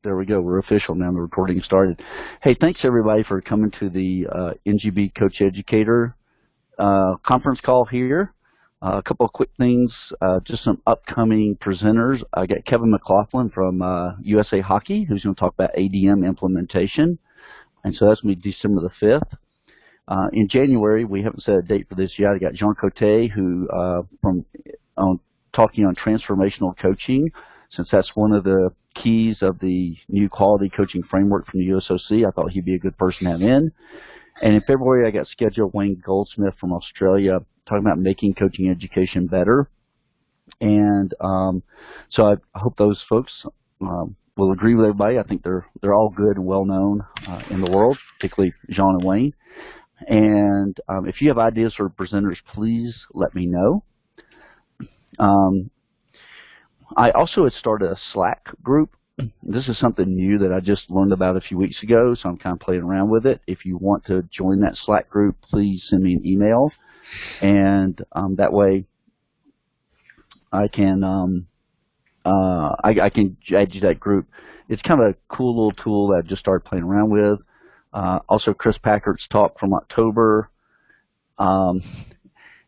There we go. We're official now. The recording started. Hey, thanks everybody for coming to the NGB Coach Educator conference call here. A couple of quick things, just some upcoming presenters. I got Kevin McLaughlin from USA Hockey, who's going to talk about ADM implementation. And so that's going to be December the 5th. In January, we haven't set a date for this yet. I got Jean Cote, who talking on transformational coaching, since that's one of the keys of the new quality coaching framework from the USCCE. I thought he'd be a good person to have in. And in February, I got scheduled Wayne Goldsmith from Australia talking about making coaching education better. And so I hope those folks will agree with everybody. I think they're all good and well known in the world, particularly Jean and Wayne. And if you have ideas for presenters, please let me know. I also had started a Slack group. This is something new that I just learned about a few weeks ago, so I'm kind of playing around with it. If you want to join that Slack group, please send me an email, and that way I can I can add you to that group. It's kind of a cool little tool that I just started playing around with. Also, Chris Packard's talk from October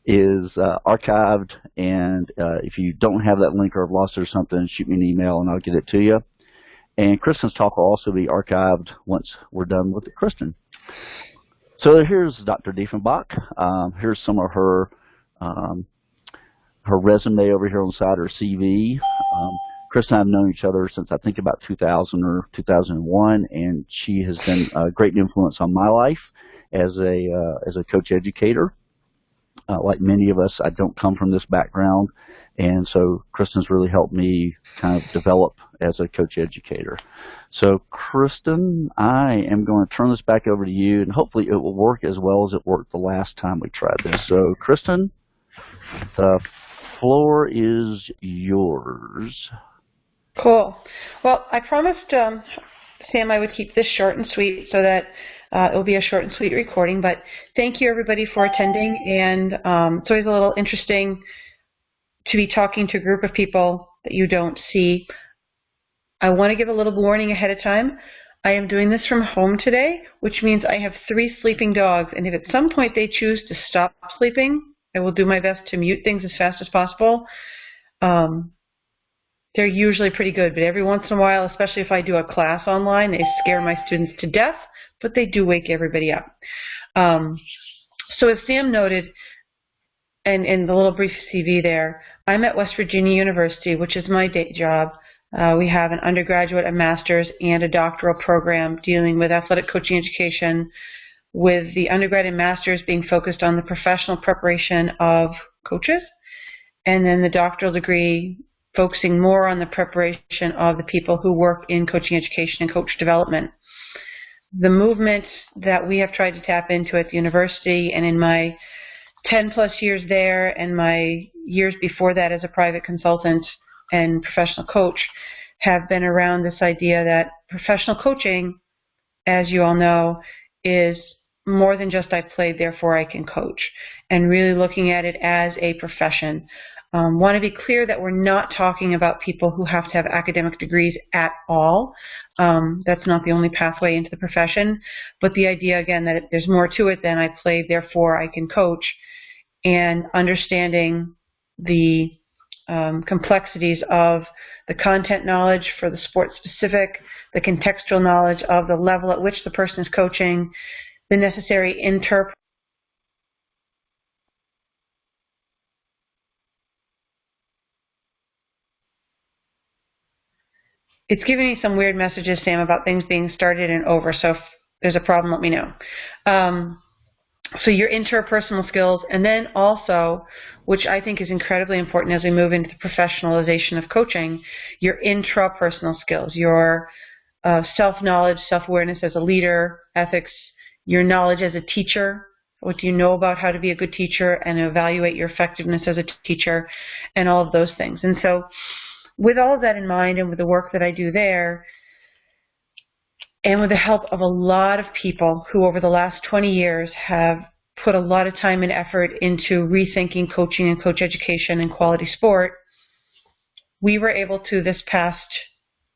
is archived, and if you don't have that link or have lost it or something, shoot me an email and I'll get it to you. And Kristen's talk will also be archived once we're done with it, Kristen. So here's Dr. Dieffenbach. Here's some of her her resume over here on the side, her CV. Kristen and I have known each other since I think about 2000 or 2001, and she has been a great influence on my life as a coach educator. Like many of us, I don't come from this background, and so Kristen's really helped me kind of develop as a coach educator. So Kristen, I am going to turn this back over to you, and hopefully it will work as well as it worked the last time we tried this. So Kristen, the floor is yours. Cool. Well, I promised Sam I would keep this short and sweet so that it will be a short and sweet recording, but thank you everybody for attending, and it's always a little interesting to be talking to a group of people that you don't see. I want to give a little warning ahead of time. I am doing this from home today, which means I have 3 sleeping dogs, and if at some point they choose to stop sleeping, I will do my best to mute things as fast as possible. They're usually pretty good, but every once in a while, especially if I do a class online, they scare my students to death, but they do wake everybody up. So as Sam noted, and in the little brief CV there, I'm at West Virginia University, which is my day job. We have an undergraduate, a master's, and a doctoral program dealing with athletic coaching education, with the undergrad and master's being focused on the professional preparation of coaches, and then the doctoral degree focusing more on the preparation of the people who work in coaching education and coach development. The movement that we have tried to tap into at the university, and in my 10-plus years there and my years before that as a private consultant and professional coach, have been around this idea that professional coaching, as you all know, is more than just I played, therefore I can coach, and really looking at it as a profession. Want to be clear that we're not talking about people who have to have academic degrees at all. That's not the only pathway into the profession, but the idea, again, that there's more to it than I played, therefore I can coach, and understanding the complexities of the content knowledge for the sport specific, the contextual knowledge of the level at which the person is coaching, the necessary interpretation. It's giving me some weird messages, Sam, about things being started and over, so if there's a problem, let me know. So your interpersonal skills, and then also, which I think is incredibly important as we move into the professionalization of coaching, your intrapersonal skills, your self-knowledge, self-awareness as a leader, ethics, your knowledge as a teacher. What do you know about how to be a good teacher and evaluate your effectiveness as a teacher, and all of those things. And so with all of that in mind, and with the work that I do there, and with the help of a lot of people who over the last 20 years have put a lot of time and effort into rethinking coaching and coach education and quality sport, we were able to, this past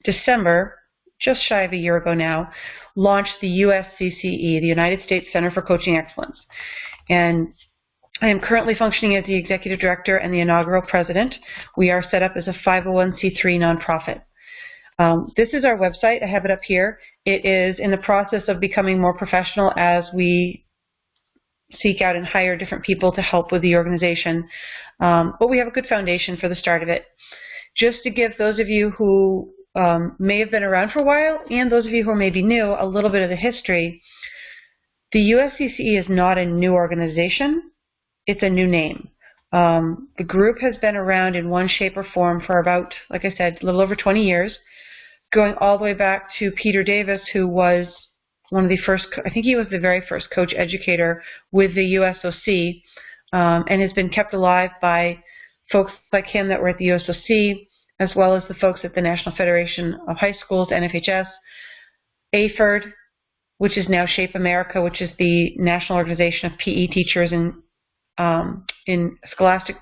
December, just shy of a year ago now, launched the USCCE, the United States Center for Coaching Excellence. And I am currently functioning as the executive director and the inaugural president. We are set up as a 501c3 nonprofit. This is our website. I have it up here. It is in the process of becoming more professional as we seek out and hire different people to help with the organization. But we have a good foundation for the start of it. Just to give those of you who may have been around for a while and those of you who may be new a little bit of the history, the USCCE is not a new organization. It's a new name. The group has been around in one shape or form for about, like I said, a little over 20 years, going all the way back to Peter Davis, who was one of the first, I think he was the very first coach educator with the USOC, and has been kept alive by folks like him that were at the USOC, as well as the folks at the National Federation of High Schools, NFHS, AFERD, which is now Shape America, which is the National Organization of PE Teachers in scholastic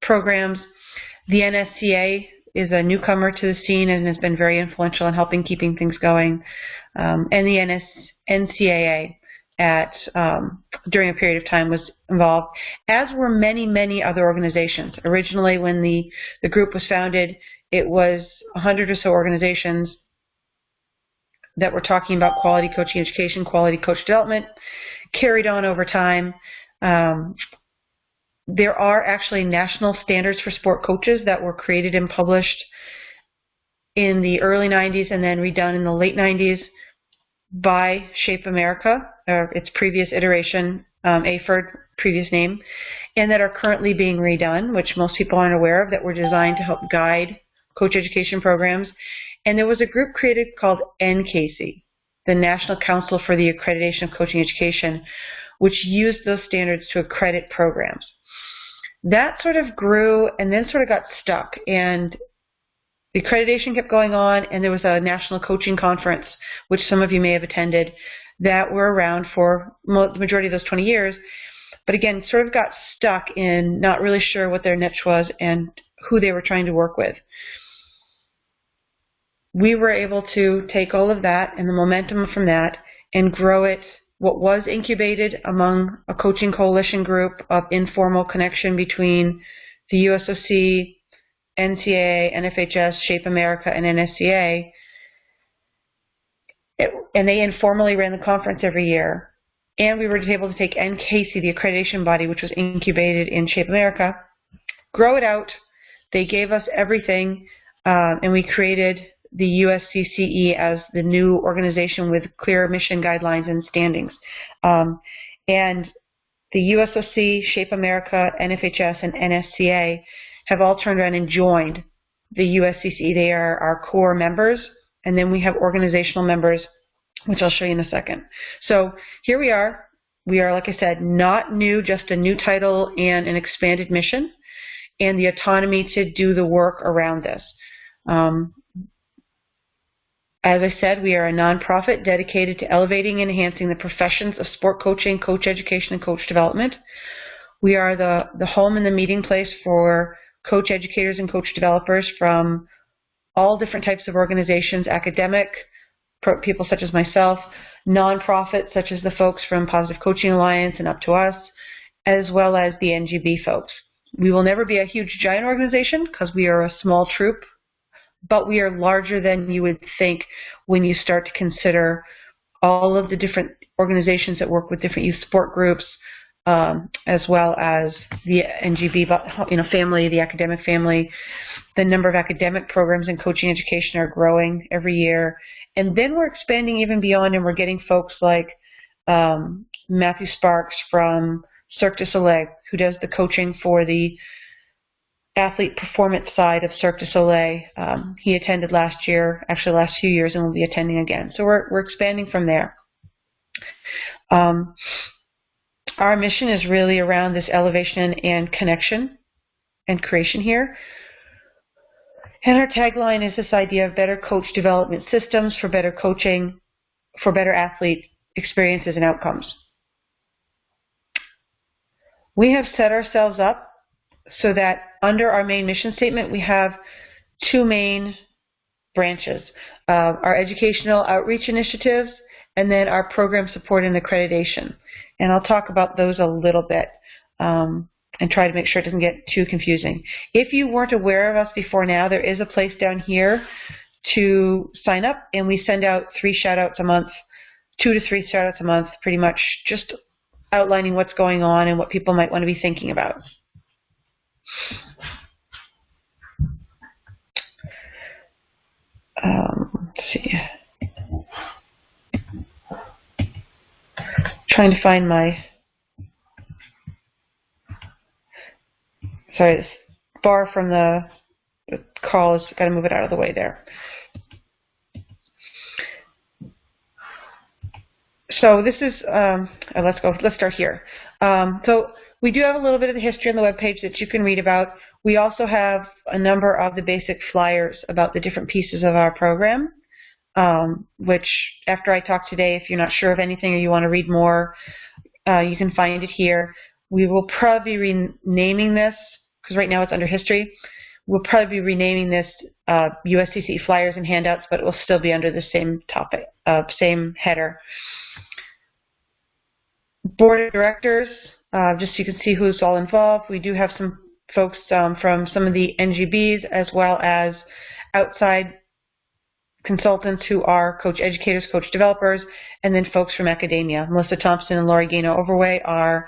programs. The NSCA is a newcomer to the scene and has been very influential in helping keeping things going. And the NCAA during a period of time was involved, as were many, many other organizations. Originally, when the group was founded, it was 100 or so organizations that were talking about quality coaching education, quality coach development, carried on over time. There are actually national standards for sport coaches that were created and published in the early 90s and then redone in the late 90s by Shape America, or its previous iteration, AFERD, previous name, and that are currently being redone, which most people aren't aware of, that were designed to help guide coach education programs. And there was a group created called NCASE, the National Council for the Accreditation of Coaching Education, which used those standards to accredit programs. That sort of grew and then sort of got stuck, and the accreditation kept going on, and there was a national coaching conference, which some of you may have attended, that were around for the majority of those 20 years, but again, sort of got stuck in not really sure what their niche was and who they were trying to work with. We were able to take all of that and the momentum from that and grow it. What was incubated among a coaching coalition group of informal connection between the USOC, NCAA, NFHS, Shape America, and NSCA, and they informally ran the conference every year. And we were able to take NCASE, the accreditation body, which was incubated in Shape America, grow it out. They gave us everything, and we created the USCCE as the new organization with clear mission guidelines and standings. And the USOC, Shape America, NFHS, and NSCA have all turned around and joined the USCCE. They are our core members, and then we have organizational members, which I'll show you in a second. So here we are. We are, like I said, not new, just a new title and an expanded mission, and the autonomy to do the work around this. As I said, we are a nonprofit dedicated to elevating and enhancing the professions of sport coaching, coach education, and coach development. We are the home and the meeting place for coach educators and coach developers from all different types of organizations, academic, people such as myself, nonprofits such as the folks from Positive Coaching Alliance and up to us, as well as the NGB folks. We will never be a huge giant organization because we are a small troop, but we are larger than you would think when you start to consider all of the different organizations that work with different youth sport groups, as well as the NGB family, the academic family. The number of academic programs in coaching education are growing every year. And then we're expanding even beyond, and we're getting folks like Matthew Sparks from Cirque du Soleil, who does the coaching for the athlete performance side of Cirque du Soleil. He attended last year, actually last few years, and will be attending again. So we're expanding from there. Our mission is really around this elevation and connection and creation here. And our tagline is this idea of better coach development systems for better coaching, for better athlete experiences and outcomes. We have set ourselves up so that under our main mission statement, we have two main branches, our educational outreach initiatives, and then our program support and accreditation. And I'll talk about those a little bit and try to make sure it doesn't get too confusing. If you weren't aware of us before now, there is a place down here to sign up, and we send out 3 shout-outs a month, 2 to 3 shout-outs a month, pretty much just outlining what's going on and what people might want to be thinking about. Let's see. Trying to find my, sorry, this bar from the call has got to move it out of the way there. So this is, let's start here. So we do have a little bit of the history on the webpage that you can read about. We also have a number of the basic flyers about the different pieces of our program, which after I talk today, if you're not sure of anything or you want to read more, you can find it here. We will probably be renaming this, because right now it's under history. We'll probably be renaming this USCCE flyers and handouts, but it will still be under the same topic, same header. Board of directors, just so you can see who's all involved. We do have some folks from some of the NGBs as well as outside consultants who are coach educators, coach developers, and then folks from academia. Melissa Thompson and Lori Gaino-Overway are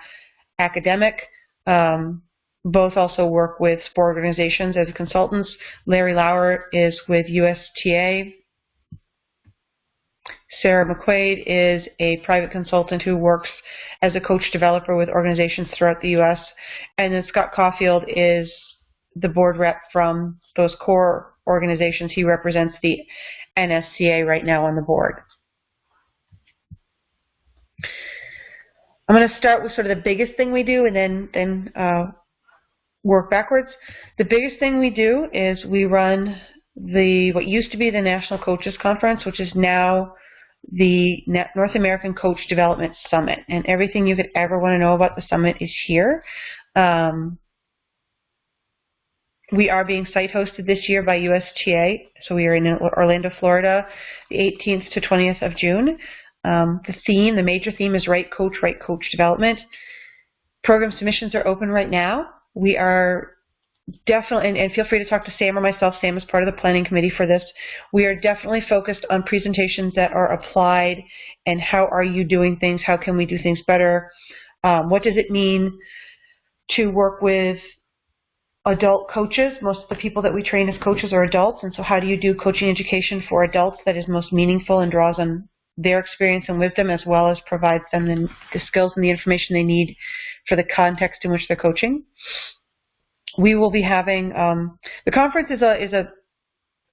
academic. Both also work with sport organizations as consultants. Larry Lauer is with USTA. Sarah McQuaid is a private consultant who works as a coach developer with organizations throughout the U.S. And then Scott Caulfield is the board rep from those core organizations. He represents the NSCA right now on the board. I'm going to start with sort of the biggest thing we do and then work backwards. The biggest thing we do is we run what used to be the National Coaches Conference, which is now the North American Coach Development Summit. And everything you could ever want to know about the summit is here. We are being site hosted this year by USTA, so we are in Orlando, Florida, the 18th to 20th of June. The major theme is Right Coach Development. Program submissions are open right now. We are definitely, and feel free to talk to Sam or myself. Sam is part of the planning committee for this. We are definitely focused on presentations that are applied and how are you doing things, how can we do things better, what does it mean to work with adult coaches. Most of the people that we train as coaches are adults, and so how do you do coaching education for adults that is most meaningful and draws on their experience and wisdom as well as provides them the skills and the information they need for the context in which they're coaching. We will be having, the conference is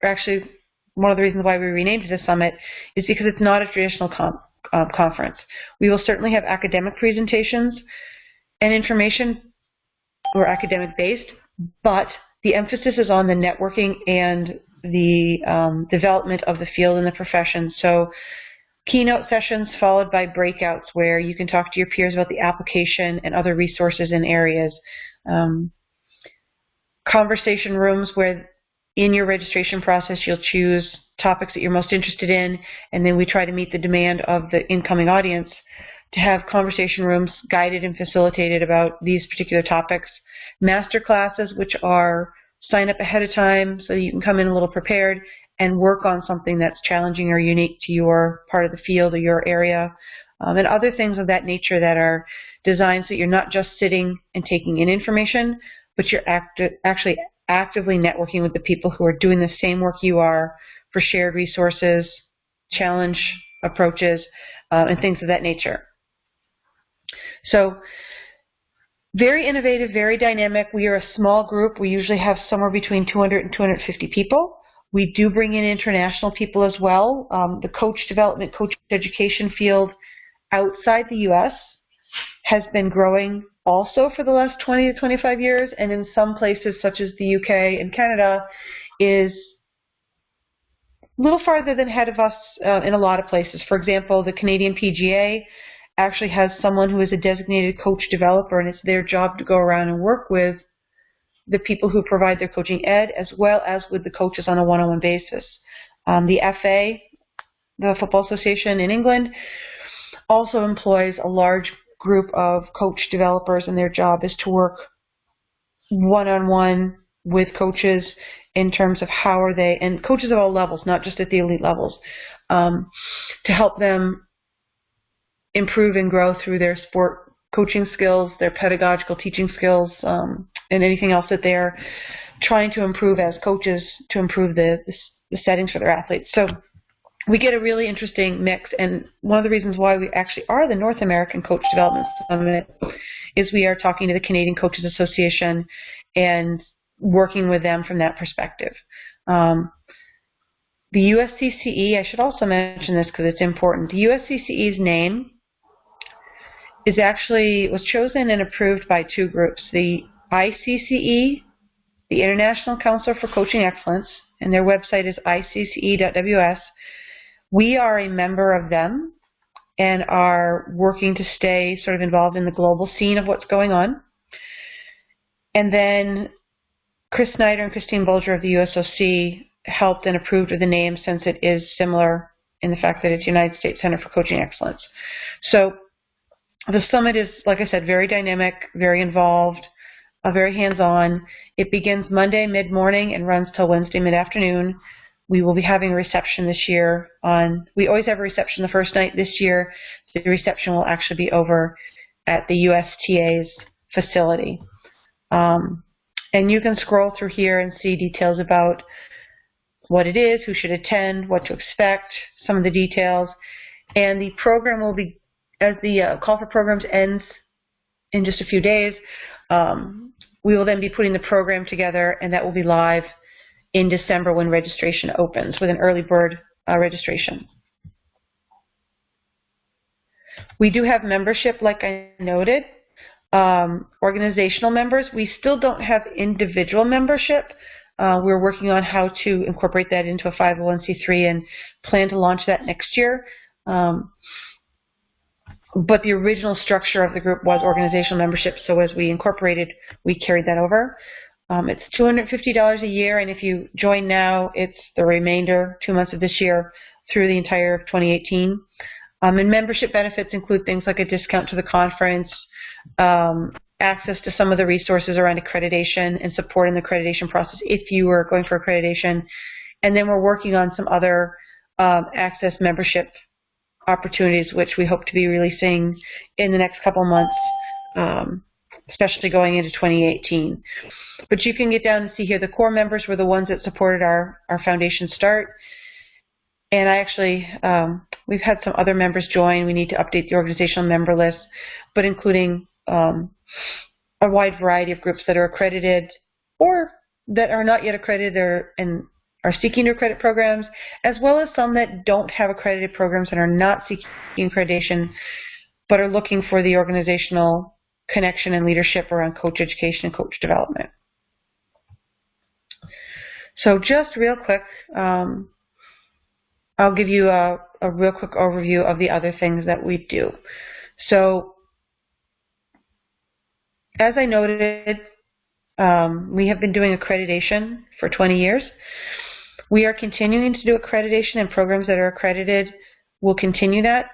actually one of the reasons why we renamed it a summit is because it's not a traditional conference. We will certainly have academic presentations and information, or academic based, but the emphasis is on the networking and the development of the field and the profession. So keynote sessions followed by breakouts where you can talk to your peers about the application and other resources and areas. Conversation rooms where in your registration process you'll choose topics that you're most interested in, and then we try to meet the demand of the incoming audience to have conversation rooms guided and facilitated about these particular topics. Master classes, which are sign up ahead of time so you can come in a little prepared and work on something that's challenging or unique to your part of the field or your area, and other things of that nature that are designed so you're not just sitting and taking in information, but you're actually actively networking with the people who are doing the same work you are for shared resources, challenge approaches, and things of that nature. So very innovative, very dynamic. We are a small group. We usually have somewhere between 200 and 250 people. We do bring in international people as well. The coach development, coach education field outside the U.S. has been growing also for the last 20 to 25 years, and in some places such as the UK and Canada is a little farther than ahead of us in a lot of places. For example, the Canadian PGA actually has someone who is a designated coach developer, and it's their job to go around and work with the people who provide their coaching ed, as well as with the coaches on a one-on-one basis. The FA, the Football Association in England, also employs a large group of coach developers, and their job is to work one-on-one with coaches in terms of how are they, and coaches of all levels, not just at the elite levels, to help them improve and grow through their sport coaching skills, their pedagogical teaching skills, and anything else that they're trying to improve as coaches to improve the settings for their athletes. So we get a really interesting mix, and one of the reasons why we actually are the North American Coach Development Summit is we are talking to the Canadian Coaches Association and working with them from that perspective. The USCCE, I should also mention this because it's important, the USCCE's name was chosen and approved by two groups, the ICCE, the International Council for Coaching Excellence, and their website is icce.ws. We are a member of them and are working to stay sort of involved in the global scene of what's going on. And then Chris Snyder and Christine Bulger of the USOC helped and approved of the name, since it is similar in the fact that it's United States Center for Coaching Excellence. So the summit is, like I said, very dynamic, very involved, very hands-on. It begins Monday mid-morning and runs till Wednesday mid-afternoon. We will be having a reception this year we always have a reception the first night. This year, the reception will actually be over at the USTA's facility. And you can scroll through here and see details about what it is, who should attend, what to expect, some of the details. And the program will be, as the call for programs ends in just a few days, we will then be putting the program together, and that will be live in December when registration opens with an early bird registration. We do have membership, like I noted, organizational members. We still don't have individual membership. We're working on how to incorporate that into a 501c3 and plan to launch that next year. But the original structure of the group was organizational membership, so as we incorporated, we carried that over. It's $250 a year, and if you join now, it's the remainder, 2 months of this year, through the entire of 2018. And membership benefits include things like a discount to the conference, access to some of the resources around accreditation and support in the accreditation process if you are going for accreditation. And then we're working on some other access membership opportunities, which we hope to be releasing in the next couple months, especially going into 2018. But you can get down and see here the core members were the ones that supported our foundation start. And I actually, we've had some other members join. We need to update the organizational member list, but including a wide variety of groups that are accredited or that are not yet accredited and are seeking to accredit programs, as well as some that don't have accredited programs and are not seeking accreditation, but are looking for the organizational connection and leadership around coach education and coach development. So just real quick, I'll give you a real quick overview of the other things that we do. So as I noted, we have been doing accreditation for 20 years. We are continuing to do accreditation, and programs that are accredited will continue that.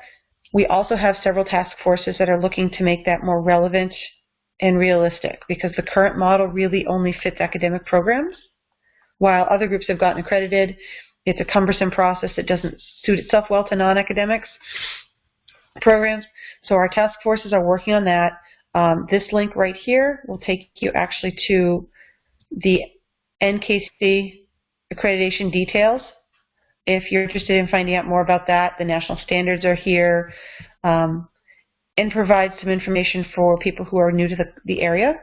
We also have several task forces that are looking to make that more relevant and realistic, because the current model really only fits academic programs. While other groups have gotten accredited, it's a cumbersome process that doesn't suit itself well to non-academics programs. So our task forces are working on that. This link right here will take you actually to the NKC accreditation details. If you're interested in finding out more about that, the national standards are here, and provide some information for people who are new to the area.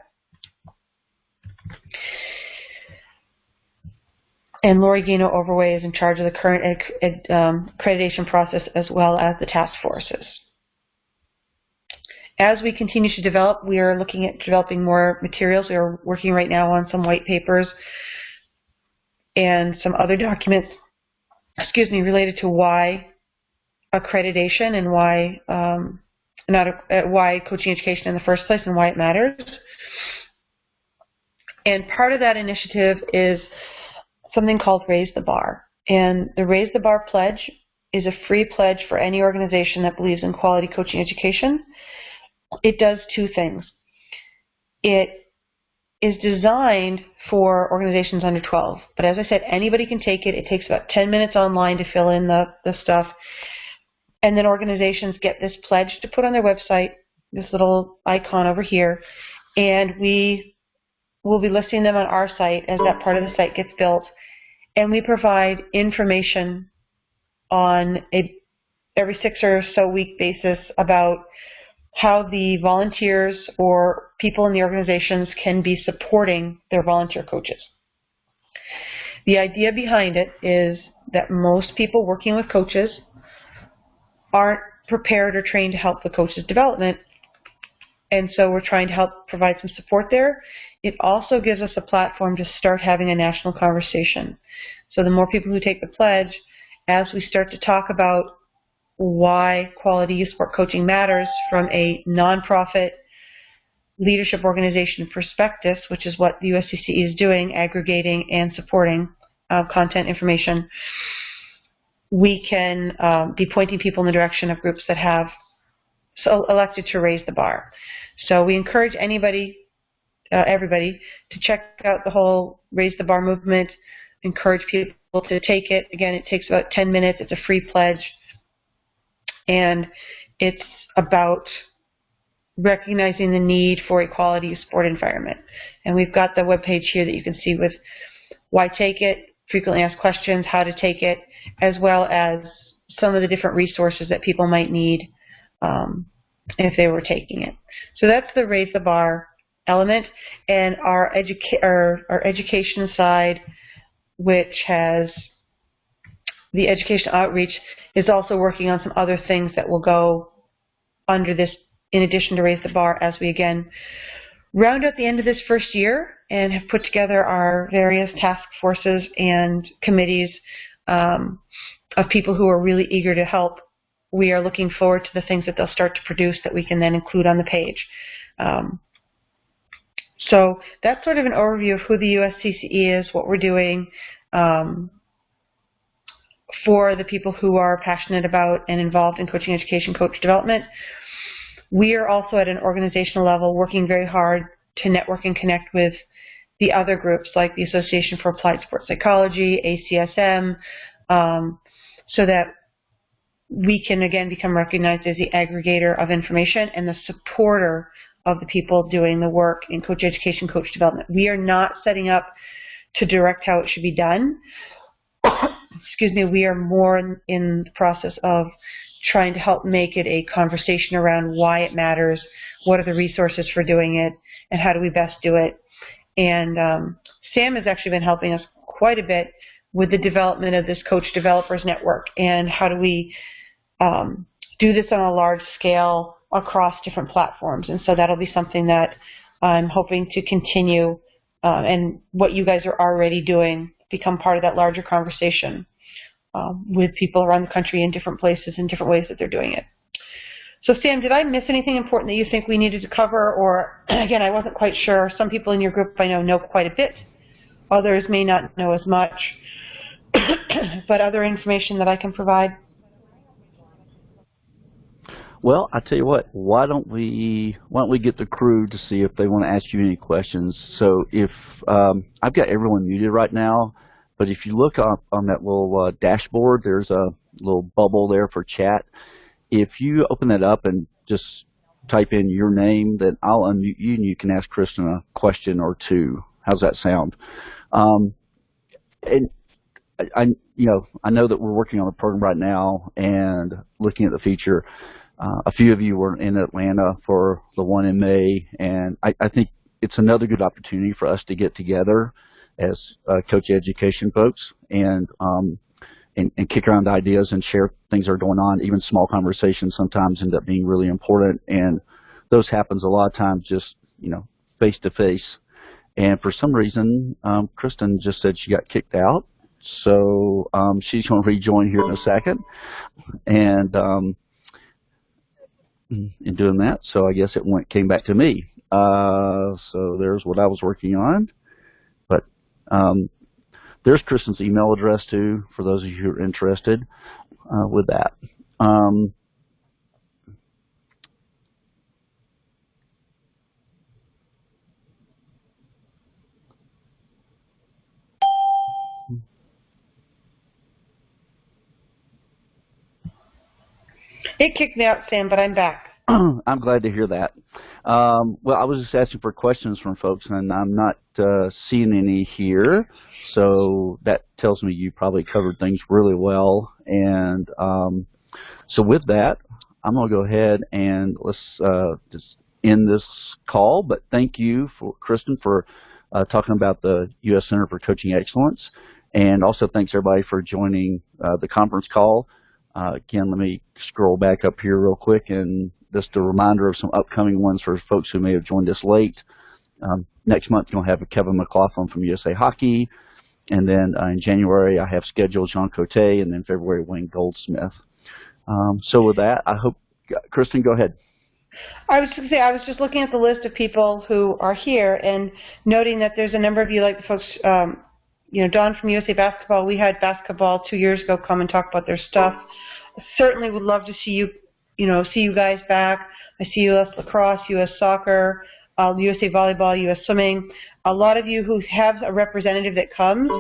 And Lori Gino-Overway is in charge of the current accreditation process, as well as the task forces. As we continue to develop, we are looking at developing more materials. We are working right now on some white papers and some other documents, related to why accreditation and why why coaching education in the first place and why it matters. And part of that initiative is something called Raise the Bar. And the Raise the Bar pledge is a free pledge for any organization that believes in quality coaching education. It does two things. It is designed for organizations under 12. But as I said, anybody can take it. It takes about 10 minutes online to fill in the stuff. And then organizations get this pledge to put on their website, this little icon over here, and we will be listing them on our site as that part of the site gets built. And we provide information on every 6 or so week basis about how the volunteers or people in the organizations can be supporting their volunteer coaches. The idea behind it is that most people working with coaches aren't prepared or trained to help the coach's development, and so we're trying to help provide some support there. It also gives us a platform to start having a national conversation. So the more people who take the pledge, as we start to talk about why quality youth sport coaching matters from a nonprofit leadership organization perspective, which is what the USCCE is doing, aggregating and supporting content information, we can be pointing people in the direction of groups that have elected to raise the bar. So we encourage everybody to check out the whole Raise the Bar movement, encourage people to take it. Again, it takes about 10 minutes. It's a free pledge. And it's about recognizing the need for a quality sport environment. And we've got the webpage here that you can see with why take it, frequently asked questions, how to take it, as well as some of the different resources that people might need if they were taking it. So that's the Raise the Bar element. And our education side, which has the education outreach, is also working on some other things that will go under this in addition to Raise the Bar as we again round out the end of this first year and have put together our various task forces and committees of people who are really eager to help. We are looking forward to the things that they'll start to produce that we can then include on the page. So that's sort of an overview of who the USCCE is, what we're doing for the people who are passionate about and involved in coaching education, coach development. We are also at an organizational level working very hard to network and connect with the other groups like the Association for Applied Sports Psychology, ACSM, so that we can again become recognized as the aggregator of information and the supporter of the people doing the work in coach education, coach development. We are not setting up to direct how it should be done. Excuse me, we are more in the process of trying to help make it a conversation around why it matters, what are the resources for doing it, and how do we best do it. And Sam has actually been helping us quite a bit with the development of this Coach Developers Network and how do we do this on a large scale across different platforms. And so that'll be something that I'm hoping to continue and what you guys are already doing, become part of that larger conversation with people around the country in different places in different ways that they're doing it. So Sam, did I miss anything important that you think we needed to cover? Or again, I wasn't quite sure. Some people in your group I know quite a bit. Others may not know as much. But other information that I can provide? Well, I tell you what, why don't we get the crew to see if they want to ask you any questions. So if I've got everyone muted right now, but if you look up on that little dashboard, there's a little bubble there for chat. If you open that up and just type in your name, then I'll unmute you and you can ask Kristen a question or two. How's that sound? And I know that we're working on a program right now and looking at the feature. A few of you were in Atlanta for the one in May, and I think it's another good opportunity for us to get together as coach education folks and kick around ideas and share things that are going on. Even small conversations sometimes end up being really important, and those happens a lot of times just face to face. And for some reason, Kristen just said she got kicked out, so she's going to rejoin here in a second. And in doing that, so I guess it came back to me. So there's what I was working on. There's Kristen's email address too, for those of you who are interested with that. It kicked me out, Sam, but I'm back. I'm glad to hear that. Well, I was just asking for questions from folks, and I'm not seeing any here, so that tells me you probably covered things really well. And so with that, I'm going to go ahead and let's just end this call. But thank you, Kristen, for talking about the U.S. Center for Coaching Excellence, and also thanks everybody for joining the conference call. Again, let me scroll back up here real quick, and just a reminder of some upcoming ones for folks who may have joined us late. Next month, you'll have Kevin McLaughlin from USA Hockey, and then in January, I have scheduled Jean Cote, and then February, Wayne Goldsmith. So with that, I hope, Kristen, go ahead. I was going to say, I was just looking at the list of people who are here and noting that there's a number of you, like the folks, you know, Don from USA Basketball. We had basketball 2 years ago come and talk about their stuff. Certainly would love to see you, see you guys back. I see US Lacrosse, US Soccer, USA Volleyball, US Swimming. A lot of you who have a representative that comes,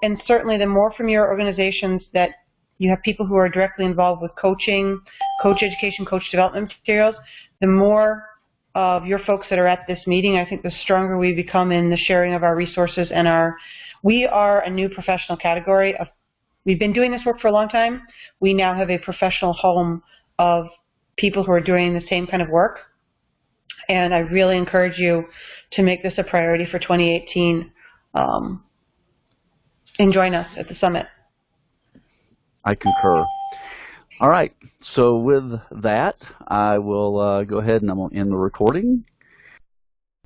and certainly the more from your organizations that you have people who are directly involved with coaching, coach education, coach development materials, the more of your folks that are at this meeting, I think the stronger we become in the sharing of our resources and we are a new professional category. We've been doing this work for a long time. We now have a professional home of people who are doing the same kind of work. And I really encourage you to make this a priority for 2018 and join us at the summit. I concur. All right. So with that, I will go ahead and I'm going to end the recording.